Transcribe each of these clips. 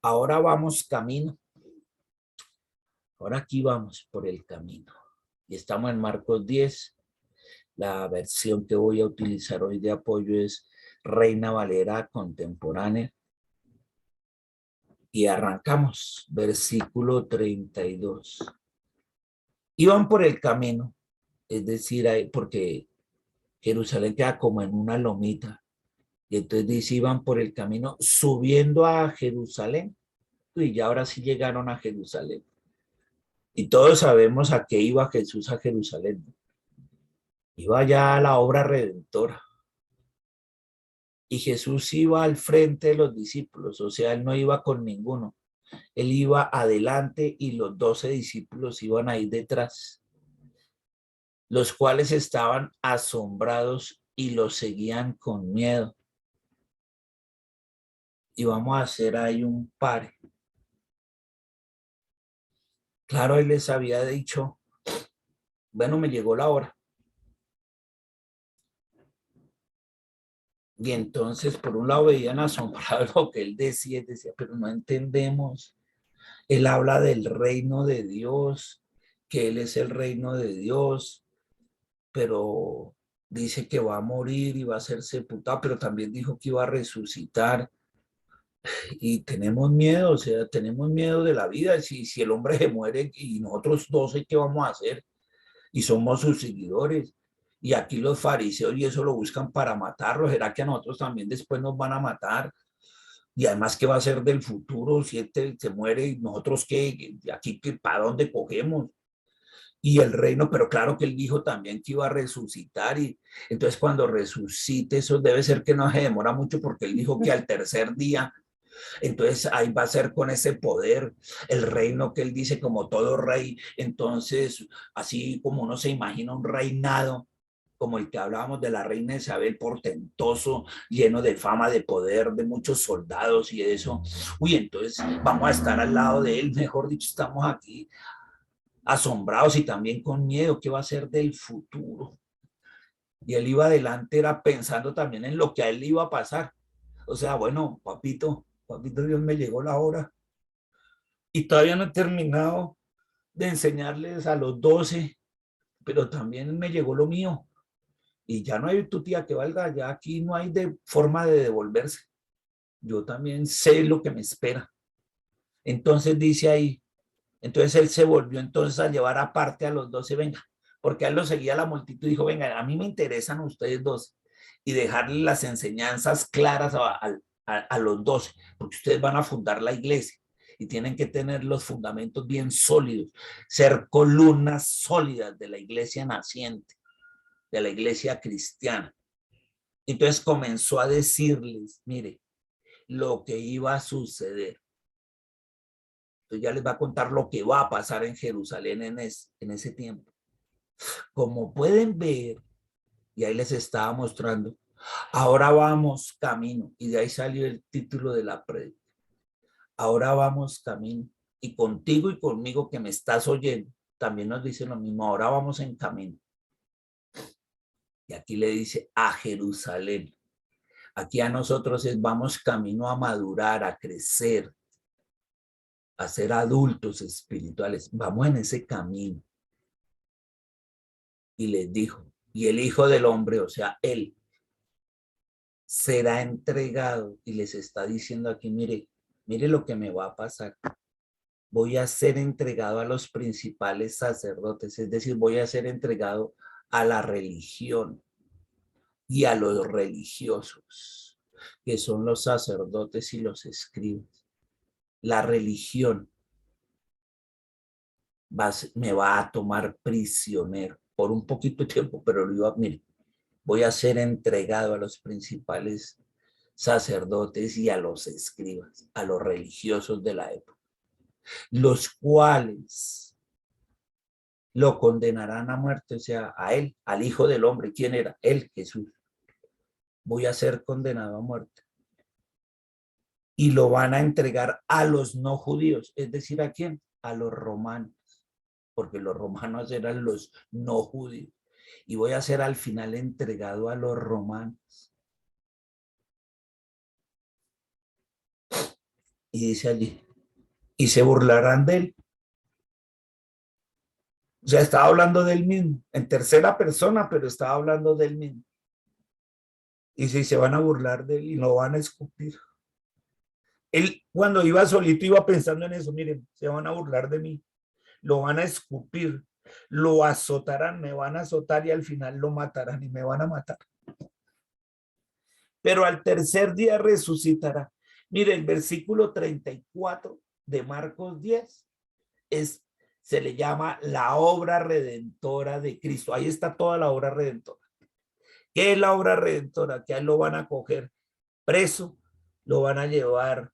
Ahora vamos camino. Ahora aquí vamos por el camino. Y estamos en Marcos 10. La versión que voy a utilizar hoy de apoyo es Reina Valera contemporánea. Y arrancamos, versículo 32. Iban por el camino, es decir, porque Jerusalén queda como en una lomita. Y entonces dice, iban por el camino subiendo a Jerusalén. Y ya ahora sí llegaron a Jerusalén. Y todos sabemos a qué iba Jesús a Jerusalén. Iba ya a la obra redentora. Y Jesús iba al frente de los discípulos, o sea, él no iba con ninguno. Él iba adelante y los 12 discípulos iban ahí detrás, los cuales estaban asombrados y los seguían con miedo. Y vamos a hacer ahí un par. Claro, él les había dicho, bueno, me llegó la hora. Y entonces, por un lado, veían asombrado lo que él decía, pero no entendemos. Él habla del reino de Dios, que él es el reino de Dios, pero dice que va a morir y va a ser sepultado, pero también dijo que iba a resucitar. Y tenemos miedo, o sea, tenemos miedo de la vida. Si el hombre se muere y nosotros 12, ¿qué vamos a hacer? Y somos sus seguidores. Y aquí los fariseos y eso lo buscan para matarlo. ¿Será que a nosotros también después nos van a matar? Y además, ¿qué va a ser del futuro si este se muere y nosotros qué? Aquí, ¿para dónde cogemos? Y el reino, pero claro que él dijo también que iba a resucitar. Y entonces cuando resucite, eso debe ser que no se demora mucho, porque él dijo que al tercer día, entonces ahí va a ser con ese poder el reino que él dice como todo rey. Entonces, así como uno se imagina un reinado como el que hablábamos de la reina Isabel, portentoso, lleno de fama, de poder, de muchos soldados y eso. Uy, entonces vamos a estar al lado de él, mejor dicho, estamos aquí asombrados y también con miedo. ¿Qué va a ser del futuro? Y él iba adelante, era pensando también en lo que a él le iba a pasar. O sea, bueno, papito, Dios, me llegó la hora. Y todavía no he terminado de enseñarles a los 12, pero también me llegó lo mío. Y ya no hay tu tía que valga, ya aquí no hay de forma de devolverse. Yo también sé lo que me espera. Entonces dice ahí, entonces él se volvió entonces a llevar aparte a los 12, venga, porque a él lo seguía la multitud y dijo, venga, a mí me interesan ustedes dos, y dejarle las enseñanzas claras a los 12, porque ustedes van a fundar la iglesia y tienen que tener los fundamentos bien sólidos, ser columnas sólidas de la iglesia naciente, de la iglesia cristiana. Entonces comenzó a decirles, mire, lo que iba a suceder. Entonces ya les va a contar lo que va a pasar en Jerusalén en ese tiempo. Como pueden ver, y ahí les estaba mostrando, ahora vamos camino, y de ahí salió el título de la prédica. Ahora vamos camino, y contigo y conmigo que me estás oyendo, también nos dice lo mismo, ahora vamos en camino. Y aquí le dice a Jerusalén. Aquí a nosotros vamos camino a madurar, a crecer, a ser adultos espirituales. Vamos en ese camino. Y les dijo, y el Hijo del Hombre, o sea, él, será entregado. Y les está diciendo aquí, mire, mire lo que me va a pasar. Voy a ser entregado a los principales sacerdotes, es decir, voy a ser entregado a la religión y a los religiosos, que son los sacerdotes y los escribas. La religión me va a tomar prisionero por un poquito de tiempo, pero mire, voy a ser entregado a los principales sacerdotes y a los escribas, a los religiosos de la época, los cuales lo condenarán a muerte, o sea, a él, al Hijo del Hombre. ¿Quién era? Él, Jesús. Voy a ser condenado a muerte. Y lo van a entregar a los no judíos, es decir, ¿a quién? A los romanos, porque los romanos eran los no judíos. Y voy a ser al final entregado a los romanos. Y dice allí, y se burlarán de él. O sea, estaba hablando del mismo, en tercera persona, pero estaba hablando del mismo. Y si se van a burlar de él y lo van a escupir. Él cuando iba solito iba pensando en eso, miren, se van a burlar de mí, lo van a escupir, lo azotarán, me van a azotar y al final lo matarán y me van a matar. Pero al tercer día resucitará. Mire, el versículo 34 de Marcos 10 se le llama la obra redentora de Cristo. Ahí está toda la obra redentora. ¿Qué es la obra redentora? Que a él lo van a coger preso, lo van a llevar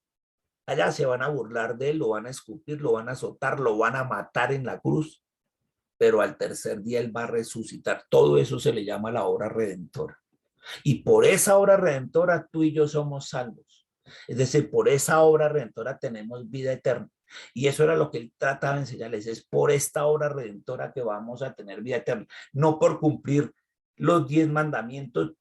allá, se van a burlar de él, lo van a escupir, lo van a azotar, lo van a matar en la cruz, pero al tercer día él va a resucitar. Todo eso se le llama la obra redentora. Y por esa obra redentora tú y yo somos salvos. Es decir, por esa obra redentora tenemos vida eterna. Y eso era lo que él trataba de enseñarles. Es por esta obra redentora que vamos a tener vida eterna. No por cumplir los 10 mandamientos,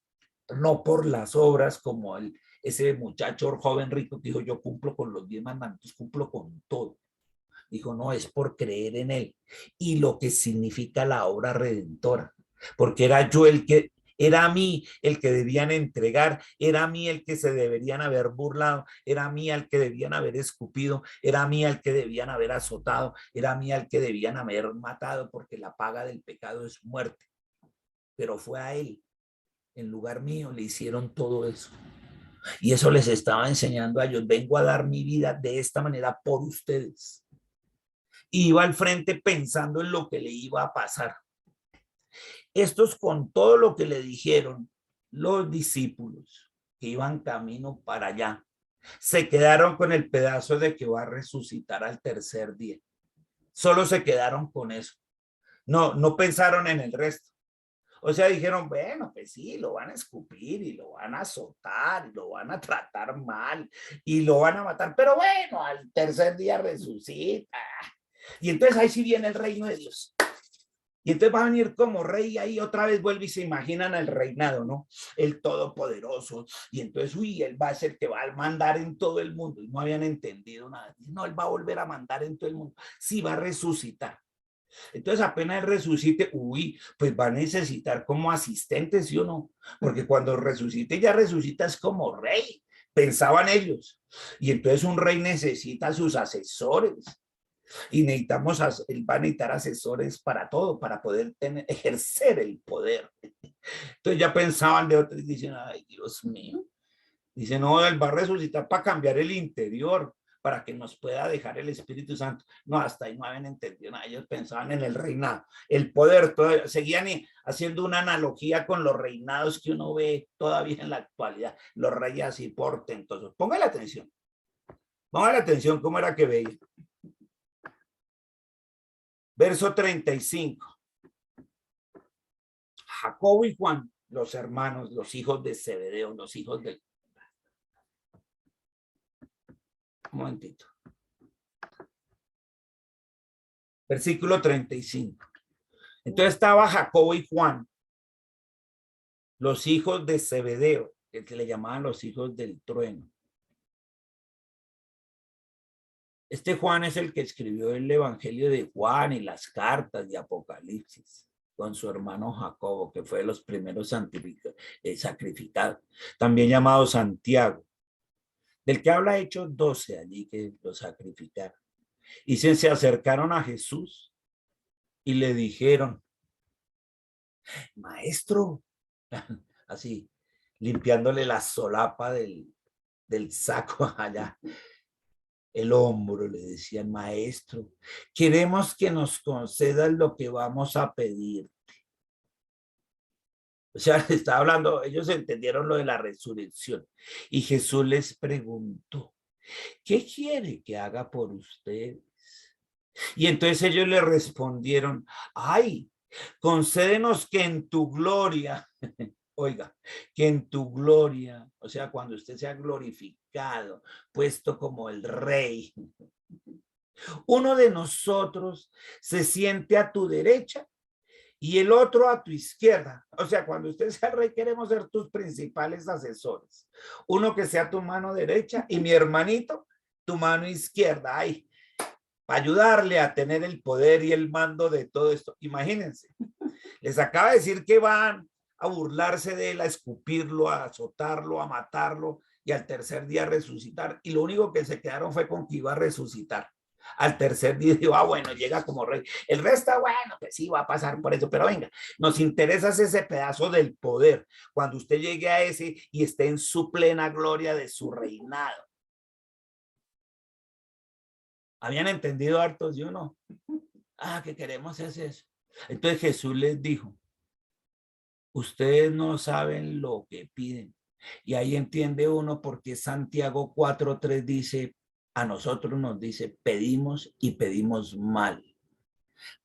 no por las obras como ese muchacho joven rico que dijo, yo cumplo con los 10 mandamientos, cumplo con todo. Dijo, no, es por creer en él. Y lo que significa la obra redentora. Porque era a mí el que debían entregar, era a mí el que se deberían haber burlado, era a mí el que debían haber escupido, era a mí el que debían haber azotado, era a mí el que debían haber matado, porque la paga del pecado es muerte. Pero fue a él, en lugar mío, le hicieron todo eso. Y eso les estaba enseñando a ellos, vengo a dar mi vida de esta manera por ustedes. Y iba al frente pensando en lo que le iba a pasar. Estos con todo lo que le dijeron los discípulos que iban camino para allá, se quedaron con el pedazo de que va a resucitar al tercer día. Solo se quedaron con eso. No pensaron en el resto. O sea, dijeron, bueno, pues sí, lo van a escupir y lo van a azotar y lo van a tratar mal y lo van a matar, pero bueno, al tercer día resucita. Y entonces ahí sí viene el reino de Dios. Y entonces va a venir como rey ahí, otra vez vuelve y se imaginan el reinado, ¿no? El todopoderoso. Y entonces, uy, él va a ser que va a mandar en todo el mundo. Y no habían entendido nada. No, él va a volver a mandar en todo el mundo. Sí, va a resucitar. Entonces apenas él resucite, uy, pues va a necesitar como asistentes, ¿sí o no? Porque cuando resucite, ya resucita es como rey, pensaban ellos. Y entonces un rey necesita sus asesores. Y necesitamos, él va a necesitar asesores para todo, para poder ejercer el poder. Entonces ya pensaban de otros y dicen, ay, Dios mío. Dice, no, él va a resucitar para cambiar el interior, para que nos pueda dejar el Espíritu Santo. No, hasta ahí no habían entendido nada. Ellos pensaban en el reinado, el poder. Seguían haciendo una analogía con los reinados que uno ve todavía en la actualidad. Los reyes así portentosos. Póngale atención. Póngale atención cómo era que veía. Verso 35. Jacobo y Juan, los hermanos, los hijos de Zebedeo, los hijos del... Un momentito. Versículo 35. Entonces estaba Jacobo y Juan, los hijos de Zebedeo, que le llamaban los hijos del trueno. Este Juan es el que escribió el Evangelio de Juan y las cartas de Apocalipsis con su hermano Jacobo, que fue de los primeros sacrificados, también llamado Santiago, del que habla Hechos 12 allí que lo sacrificaron. Y se acercaron a Jesús y le dijeron, maestro, así, limpiándole la solapa del saco allá, el hombro, le decían, maestro, queremos que nos concedas lo que vamos a pedir. O sea, está hablando, ellos entendieron lo de la resurrección. Y Jesús les preguntó, ¿qué quiere que haga por ustedes? Y entonces ellos le respondieron, ay, concédenos que en tu gloria, oiga, que en tu gloria, o sea, cuando usted sea glorificado, puesto como el rey, uno de nosotros se siente a tu derecha y el otro a tu izquierda. O sea, cuando usted sea rey, queremos ser tus principales asesores. Uno que sea tu mano derecha y mi hermanito tu mano izquierda, ay, para ayudarle a tener el poder y el mando de todo esto. Imagínense, les acaba de decir que van a burlarse de él, a escupirlo, a azotarlo, a matarlo y al tercer día resucitar. Y lo único que se quedaron fue con que iba a resucitar. Al tercer día dijo, bueno, llega como rey. El resto, bueno, pues sí, va a pasar por eso. Pero venga, nos interesa ese pedazo del poder. Cuando usted llegue a ese y esté en su plena gloria de su reinado. ¿Habían entendido hartos y uno? Ah, que queremos es eso. Entonces Jesús les dijo, ustedes no saben lo que piden. Y ahí entiende uno porque Santiago 4:3 dice, a nosotros nos dice, pedimos y pedimos mal.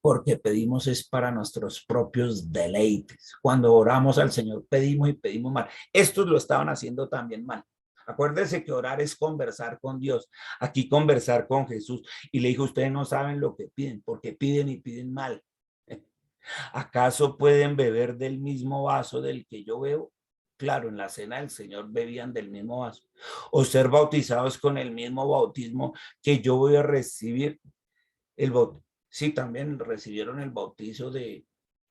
Porque pedimos es para nuestros propios deleites. Cuando oramos al Señor, pedimos y pedimos mal. Estos lo estaban haciendo también mal. Acuérdense que orar es conversar con Dios. Aquí conversar con Jesús. Y le dijo, ustedes no saben lo que piden, porque piden y piden mal. ¿Acaso pueden beber del mismo vaso del que yo bebo? Claro, en la cena del Señor bebían del mismo vaso. O ser bautizados con el mismo bautismo que yo voy a recibir. Sí, también recibieron el bautizo de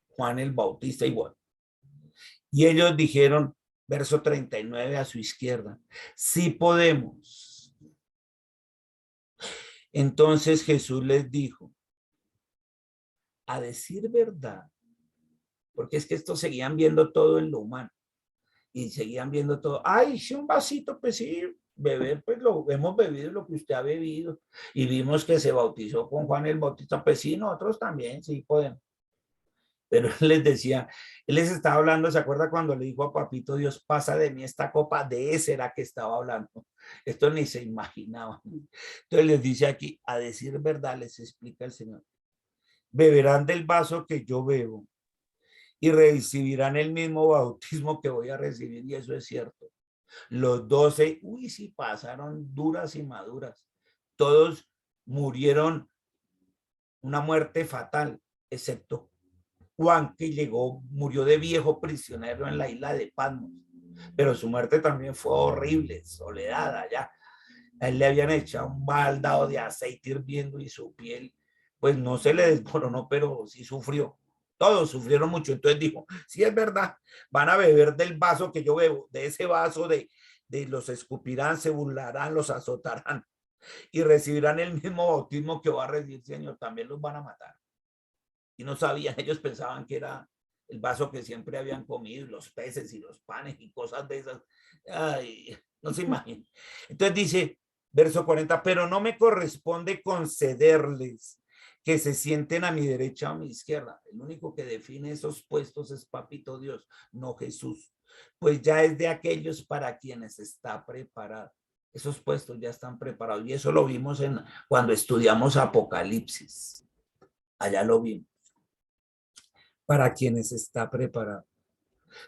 Juan el Bautista igual. Y ellos dijeron, verso 39 a su izquierda, sí podemos. Entonces Jesús les dijo, a decir verdad, porque es que estos seguían viendo todo en lo humano y seguían viendo todo. Ay, sí, un vasito, pues sí, beber, pues lo hemos bebido lo que usted ha bebido y vimos que se bautizó con Juan el Bautista, pues sí, nosotros también, sí podemos. Pero él les decía, él les estaba hablando, ¿se acuerda cuando le dijo a Papito Dios, pasa de mí esta copa? De ese era que estaba hablando. Esto ni se imaginaba. Entonces les dice aquí, a decir verdad, les explica el Señor, beberán del vaso que yo bebo y recibirán el mismo bautismo que voy a recibir, y eso es cierto. Los 12, uy, sí, pasaron duras y maduras. Todos murieron una muerte fatal, excepto Juan, que llegó, murió de viejo prisionero en la isla de Patmos, pero su muerte también fue horrible, soledad allá. A él le habían echado un baldado de aceite hirviendo y su piel, pues no se le desmoronó, pero sí sufrió. Todos sufrieron mucho. Entonces dijo, sí es verdad, van a beber del vaso que yo bebo, de ese vaso de los escupirán, se burlarán, los azotarán y recibirán el mismo bautismo que va a recibir, Señor, también los van a matar. Y no sabían, ellos pensaban que era el vaso que siempre habían comido, los peces y los panes y cosas de esas. Ay, no se imaginan. Entonces dice, verso 40, pero no me corresponde concederles que se sienten a mi derecha o a mi izquierda. El único que define esos puestos es Papito Dios, no Jesús. Pues ya es de aquellos para quienes está preparado. Esos puestos ya están preparados. Y eso lo vimos cuando estudiamos Apocalipsis. Allá lo vimos. Para quienes está preparado.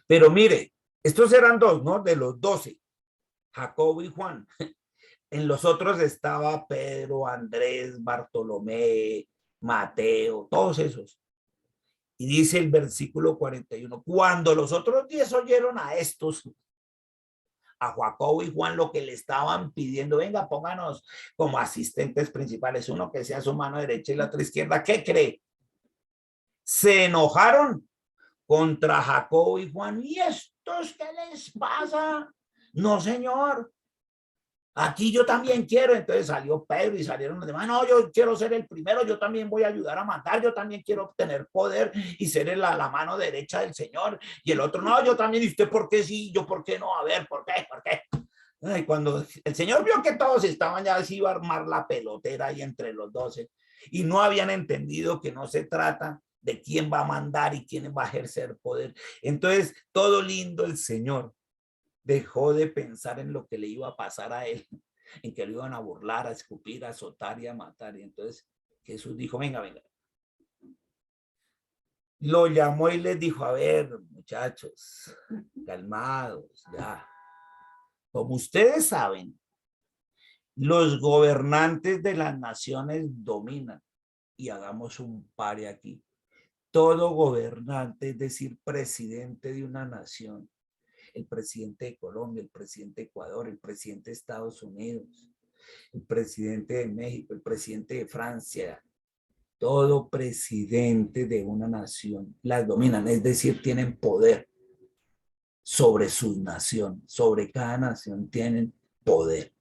Pero mire, estos eran dos, ¿no? De los 12, Jacobo y Juan. En los otros estaba Pedro, Andrés, Bartolomé, Mateo, todos esos. Y dice el versículo 41, cuando los otros 10 oyeron a estos, a Jacobo y Juan, lo que le estaban pidiendo, venga, pónganos como asistentes principales, uno que sea su mano derecha y la otra izquierda, ¿qué cree? Se enojaron contra Jacobo y Juan. ¿Y estos qué les pasa? No, señor. Aquí yo también quiero. Entonces salió Pedro y salieron los demás. No, yo quiero ser el primero. Yo también voy a ayudar a matar. Yo también quiero obtener poder y ser la mano derecha del Señor. Y el otro, no, yo también. ¿Y usted por qué sí? Yo por qué no. A ver, ¿por qué? ¿Por qué? Y cuando el Señor vio que todos estaban, ya se iba a armar la pelotera ahí entre los 12 y no habían entendido que no se trata de quién va a mandar y quién va a ejercer poder. Entonces, todo lindo, el Señor dejó de pensar en lo que le iba a pasar a él, en que lo iban a burlar, a escupir, a azotar y a matar. Y entonces Jesús dijo, venga, venga. Lo llamó y les dijo, a ver, muchachos, calmados, ya. Como ustedes saben, los gobernantes de las naciones dominan, y hagamos un pare aquí. Todo gobernante, es decir, presidente de una nación, el presidente de Colombia, el presidente de Ecuador, el presidente de Estados Unidos, el presidente de México, el presidente de Francia, todo presidente de una nación las dominan, es decir, tienen poder sobre sus naciones, sobre cada nación tienen poder.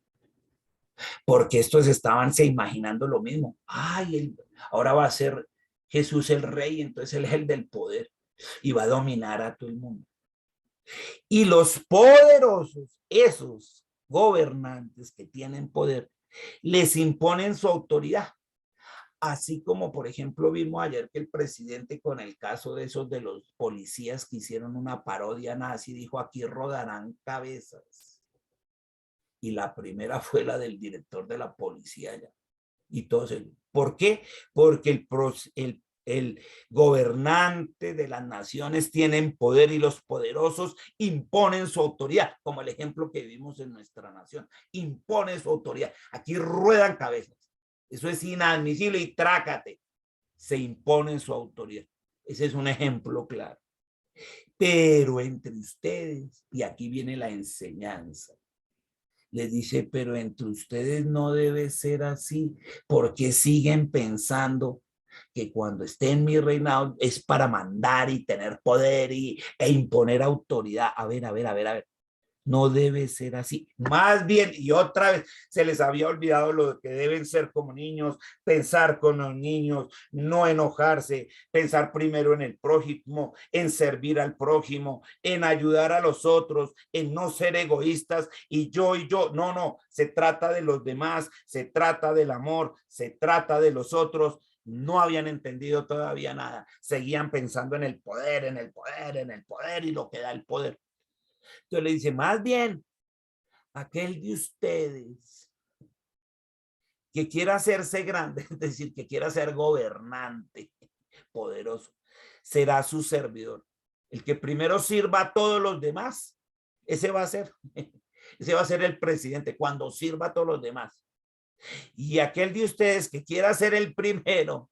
Porque estos estaban se imaginando lo mismo. Ay, ahora va a ser Jesús el rey, entonces él es el del poder y va a dominar a todo el mundo. Y los poderosos, esos gobernantes que tienen poder, les imponen su autoridad. Así como, por ejemplo, vimos ayer que el presidente con el caso de esos de los policías que hicieron una parodia nazi, dijo, aquí rodarán cabezas. Y la primera fue la del director de la policía ya. Y todos ellos. ¿Por qué? Porque el gobernante de las naciones tienen poder y los poderosos imponen su autoridad, como el ejemplo que vimos en nuestra nación. Imponen su autoridad. Aquí ruedan cabezas. Eso es inadmisible y trácate. Se impone su autoridad. Ese es un ejemplo claro. Pero entre ustedes, y aquí viene la enseñanza, les dice, pero entre ustedes no debe ser así, porque siguen pensando que cuando esté en mi reinado es para mandar y tener poder e imponer autoridad. A ver, a ver, a ver, a ver. No debe ser así. Más bien, y otra vez se les había olvidado lo que deben ser como niños, pensar con los niños, no enojarse, pensar primero en el prójimo, en servir al prójimo, en ayudar a los otros, en no ser egoístas y yo. No, no, se trata de los demás, se trata del amor, se trata de los otros. No habían entendido todavía nada. Seguían pensando en el poder, en el poder, en el poder y lo que da el poder. Entonces le dice, más bien, aquel de ustedes que quiera hacerse grande, es decir, que quiera ser gobernante, poderoso, será su servidor. El que primero sirva a todos los demás, ese va a ser, ese va a ser el presidente, cuando sirva a todos los demás. Y aquel de ustedes que quiera ser el primero,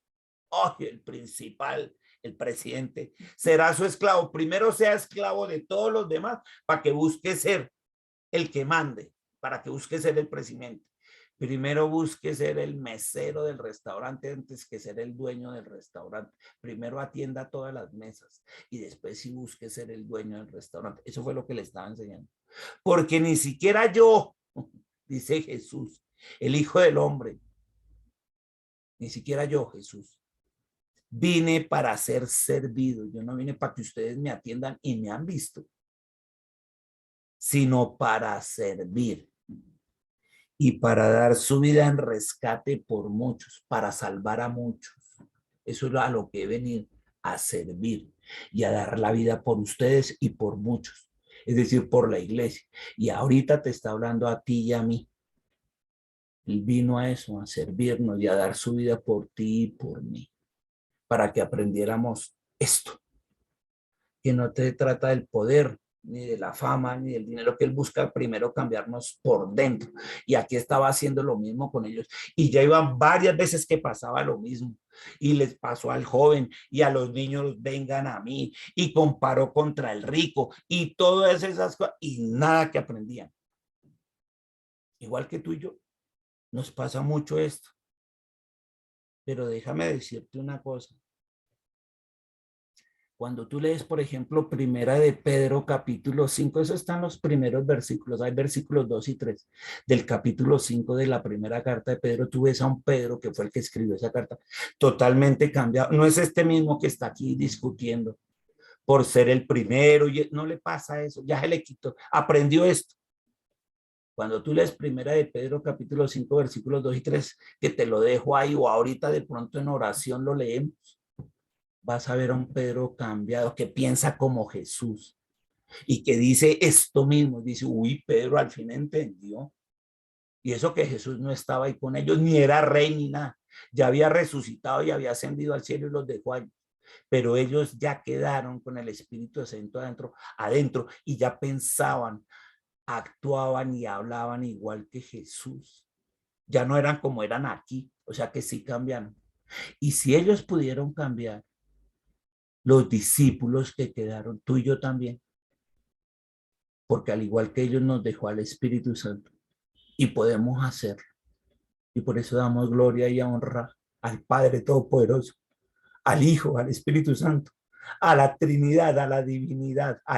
oh, el principal, el presidente, será su esclavo. Primero sea esclavo de todos los demás para que busque ser el que mande, para que busque ser el presidente. Primero busque ser el mesero del restaurante antes que ser el dueño del restaurante. Primero atienda todas las mesas y después sí busque ser el dueño del restaurante. Eso fue lo que le estaba enseñando. Porque ni siquiera yo, dice Jesús, el Hijo del Hombre, ni siquiera yo, Jesús, vine para ser servido. Yo no vine para que ustedes me atiendan y me han visto, sino para servir y para dar su vida en rescate por muchos, para salvar a muchos. Eso es a lo que he venido, a servir y a dar la vida por ustedes y por muchos, es decir, por la iglesia. Y ahorita te está hablando a ti y a mí. Él vino a eso, a servirnos y a dar su vida por ti y por mí, para que aprendiéramos esto, que no te trata del poder, ni de la fama, ni del dinero, que él busca primero cambiarnos por dentro. Y aquí estaba haciendo lo mismo con ellos. Y ya iban varias veces que pasaba lo mismo. Y les pasó al joven y a los niños, vengan a mí. Y comparó contra el rico y todas esas cosas. Y nada que aprendían. Igual que tú y yo, nos pasa mucho esto. Pero déjame decirte una cosa. Cuando tú lees, por ejemplo, Primera de Pedro, capítulo 5, eso están los primeros versículos, hay versículos 2 y 3 del capítulo 5 de la primera carta de Pedro, tú ves a un Pedro que fue el que escribió esa carta, totalmente cambiado. No es este mismo que está aquí discutiendo por ser el primero, y no le pasa eso, ya se le quitó, aprendió esto. Cuando tú lees Primera de Pedro, capítulo 5, versículos 2 y 3, que te lo dejo ahí, o ahorita de pronto en oración lo leemos, vas a ver a un Pedro cambiado que piensa como Jesús y que dice esto mismo, dice, uy, Pedro al fin entendió. Y eso que Jesús no estaba ahí con ellos, ni era rey ni nada. Ya había resucitado y había ascendido al cielo y los dejó ahí. Pero ellos ya quedaron con el Espíritu Santo adentro y ya pensaban, actuaban y hablaban igual que Jesús. Ya no eran como eran aquí, o sea que sí cambiaron. Y si ellos pudieron cambiar, los discípulos que quedaron, tú y yo también, porque al igual que ellos nos dejó al Espíritu Santo y podemos hacerlo. Y por eso damos gloria y honra al Padre Todopoderoso, al Hijo, al Espíritu Santo, a la Trinidad, a la divinidad, a